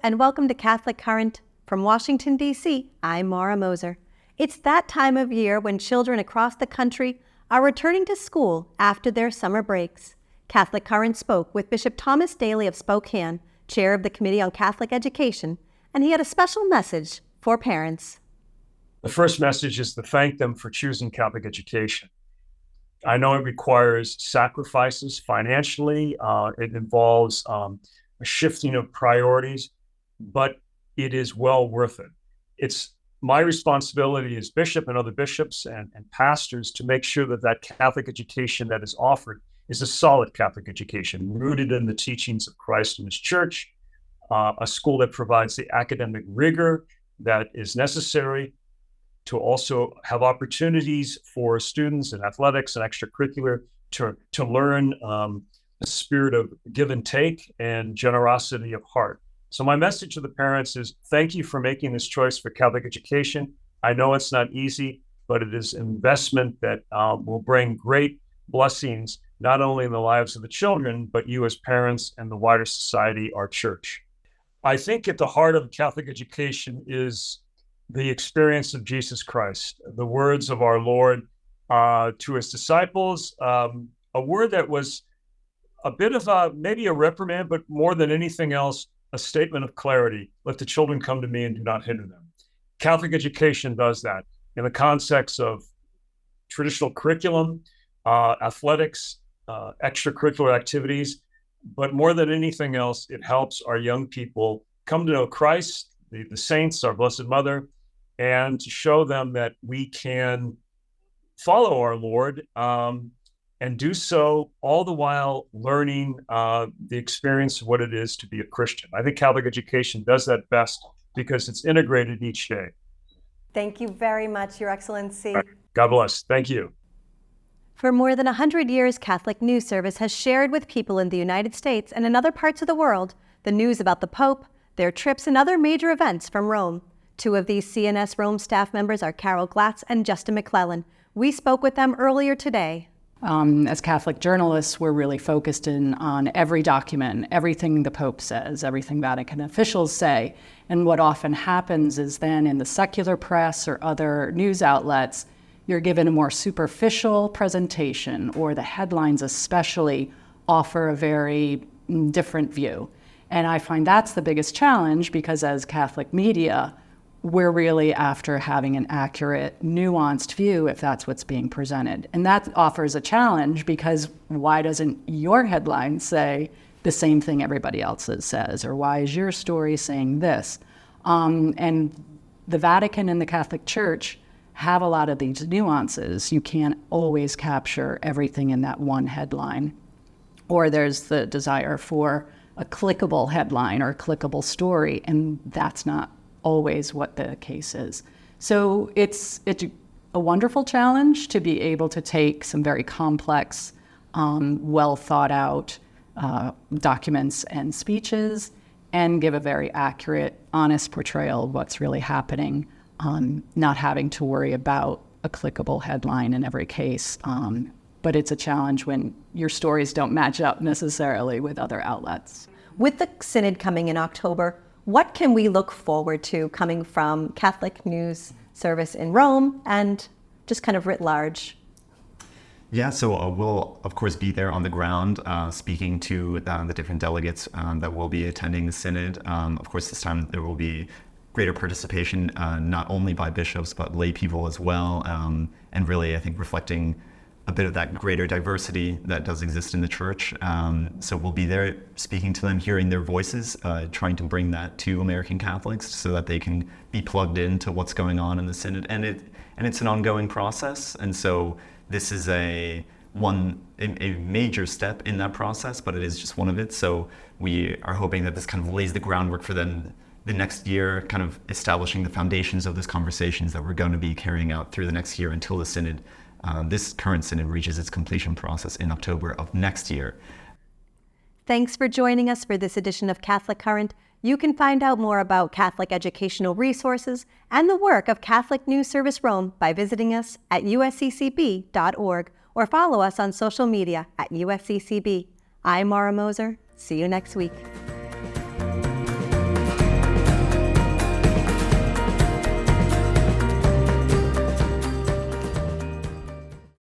and welcome to Catholic Current. From Washington, D.C., I'm Maura Moser. It's that time of year when children across the country are returning to school after their summer breaks. Catholic Current spoke with Bishop Thomas Daly of Spokane, chair of the Committee on Catholic Education, and he had a special message for parents. The first message is to thank them for choosing Catholic education. I know it requires sacrifices financially. It involves a shifting of priorities, but it is well worth it. It's my responsibility as bishop and other bishops and pastors to make sure that Catholic education that is offered is a solid Catholic education, rooted in the teachings of Christ and his church, a school that provides the academic rigor that is necessary to also have opportunities for students in athletics and extracurricular to learn a spirit of give and take and generosity of heart. So my message to the parents is thank you for making this choice for Catholic education. I know it's not easy, but it is an investment that will bring great blessings, not only in the lives of the children, but you as parents and the wider society, our church. I think at the heart of Catholic education is the experience of Jesus Christ, the words of our Lord to his disciples, a word that was a bit of maybe a reprimand, but more than anything else, a statement of clarity. Let the children come to me and do not hinder them. Catholic education does that in the context of traditional curriculum, athletics, extracurricular activities, but more than anything else, it helps our young people come to know Christ, the saints, our Blessed Mother, and to show them that we can follow our Lord and do so all the while learning the experience of what it is to be a Christian. I think Catholic education does that best because it's integrated each day. Thank you very much, Your Excellency. Right. God bless. Thank you. For more than 100 years, Catholic News Service has shared with people in the United States and in other parts of the world the news about the Pope, their trips, and other major events from Rome. Two of these CNS Rome staff members are Carol Glatz and Justin McClellan. We spoke with them earlier today. As Catholic journalists, we're really focused in on every document, everything the Pope says, everything Vatican officials say. And what often happens is then in the secular press or other news outlets, you're given a more superficial presentation, or the headlines especially offer a very different view. And I find that's the biggest challenge because as Catholic media, we're really after having an accurate, nuanced view if that's what's being presented. And that offers a challenge because why doesn't your headline say the same thing everybody else's says? Or why is your story saying this? And the Vatican and the Catholic Church have a lot of these nuances. You can't always capture everything in that one headline. Or there's the desire for a clickable headline or a clickable story, and that's not always what the case is. So it's a wonderful challenge to be able to take some very complex, well thought out documents and speeches and give a very accurate, honest portrayal of what's really happening, not having to worry about a clickable headline in every case. But it's a challenge when your stories don't match up necessarily with other outlets. With the Synod coming in October, what can we look forward to coming from Catholic News Service in Rome and just kind of writ large? Yeah, so we'll, of course, be there on the ground speaking to the different delegates that will be attending the Synod. Of course, this time there will be greater participation, not only by bishops, but lay people as well, and really, I think, reflecting a bit of that greater diversity that does exist in the church. So we'll be there speaking to them, hearing their voices, trying to bring that to American Catholics so that they can be plugged into what's going on in the Synod. And it's an ongoing process. And so this is a major step in that process, but it is just one of it. So we are hoping that this kind of lays the groundwork for then the next year, kind of establishing the foundations of those conversations that we're going to be carrying out through the next year until the Synod. This current Synod reaches its completion process in October of next year. Thanks for joining us for this edition of Catholic Current. You can find out more about Catholic educational resources and the work of Catholic News Service Rome by visiting us at usccb.org or follow us on social media at USCCB. I'm Maura Moser. See you next week.